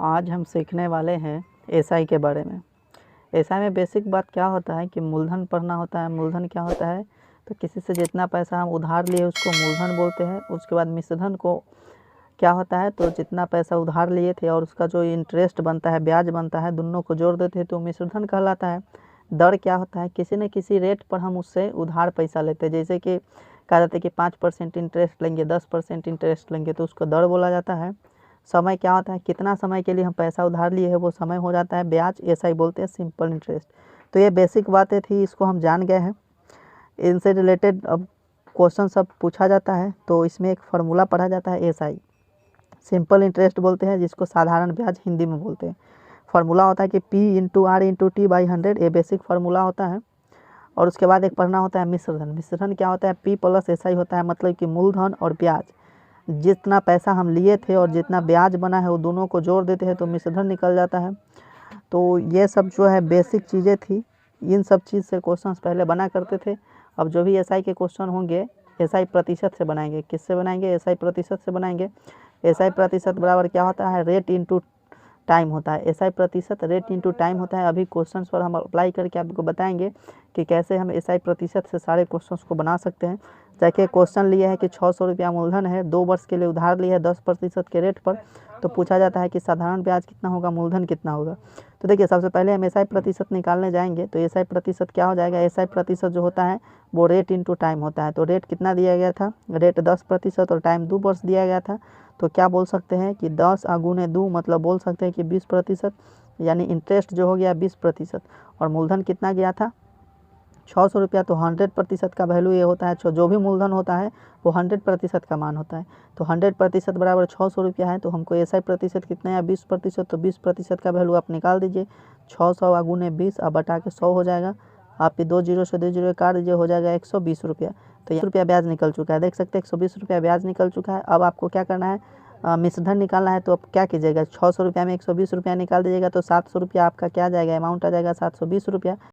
आज हम सीखने वाले हैं एसआई के बारे में। एसआई में बेसिक बात क्या होता है कि मूलधन पढ़ना होता है। मूलधन क्या होता है, तो किसी से जितना पैसा हम उधार लिए उसको मूलधन बोलते हैं। उसके बाद मिश्रधन को क्या होता है, तो जितना पैसा उधार लिए थे और उसका जो इंटरेस्ट बनता है, ब्याज बनता है, दोनों को जोड़ देते हैं तो मिश्रधन कहलाता है। दर क्या होता है, किसी न किसी रेट पर हम उससे उधार पैसा लेते हैं। जैसे कि कहा जाता है कि 5% इंटरेस्ट लेंगे, 10% इंटरेस्ट लेंगे, तो उसको दर बोला जाता है। समय क्या होता है, कितना समय के लिए हम पैसा उधार लिए हैं वो समय हो जाता है ब्याज। एसआई बोलते हैं सिंपल इंटरेस्ट। तो ये बेसिक बातें थी, इसको हम जान गए हैं। इनसे रिलेटेड अब क्वेश्चन सब पूछा जाता है, तो इसमें एक फार्मूला पढ़ा जाता है एसआई, सिंपल इंटरेस्ट बोलते हैं, जिसको साधारण ब्याज हिंदी में बोलते हैं। फार्मूला होता है कि P/R/T/100, ये बेसिक फार्मूला होता है। और उसके बाद एक पढ़ना होता है मिश्रधन। मिश्रधन क्या होता है, P+SI होता है, मतलब कि मूलधन और ब्याज, जितना पैसा हम लिए थे और जितना ब्याज बना है वो दोनों को जोड़ देते हैं तो मिश्रधन निकल जाता है। तो ये सब जो है बेसिक चीज़ें थी। इन सब चीज़ से क्वेश्चंस पहले बना करते थे। अब जो भी एसआई के क्वेश्चन होंगे, एसआई प्रतिशत से बनाएंगे। किससे बनाएंगे, एसआई प्रतिशत से बनाएंगे। एसआई प्रतिशत बराबर क्या होता है, रेट इंटू टाइम होता है। एसआई प्रतिशत रेट इंटू टाइम होता है। अभी क्वेश्चंस पर हम अप्लाई करके आपको बताएंगे कि कैसे हम एसआई प्रतिशत से सारे क्वेश्चंस को बना सकते हैं। जैसे क्वेश्चन लिए है कि 600 रुपया मूलधन है, 2 वर्ष के लिए उधार लिया है 10% के रेट पर, तो पूछा जाता है कि साधारण ब्याज कितना होगा, मूलधन कितना होगा। तो देखिए, सबसे पहले हम एसआई प्रतिशत निकालने जाएंगे। तो एसआई प्रतिशत क्या हो जाएगा, एसआई प्रतिशत जो होता है वो रेट इंटू टाइम होता है। तो रेट कितना दिया गया था, रेट 10% और टाइम 2 वर्ष दिया गया था। तो क्या बोल सकते हैं कि 10 × 2, मतलब बोल सकते हैं कि 20%, यानी इंटरेस्ट जो हो गया 20%। और मूलधन कितना गया था, 600 रुपया। तो 100% का वैल्यू ये होता है, जो भी मूलधन होता है वो 100% का मान होता है। तो 100% बराबर 600 रुपया है। तो हमको एसआई प्रतिशत कितना है, 20%। तो 20% का वैल्यू आप निकाल दीजिए। 600 × 20 अब बटा के 100 हो जाएगा। आप 2 जीरो से 2 जीरो काट दीजिए, हो जाएगा 120 रुपया। तो 1 रुपया ब्याज निकल चुका है, देख सकते हैं 120 रुपया ब्याज निकल चुका है। अब आपको क्या करना है, मिश्रधन निकालना है। तो अब क्या कीजिएगा, 600 रुपया में 120 रुपया निकाल दीजिएगा, तो 700 रुपया आपका क्या आ जाएगा, अमाउंट आ जाएगा 720 रुपया।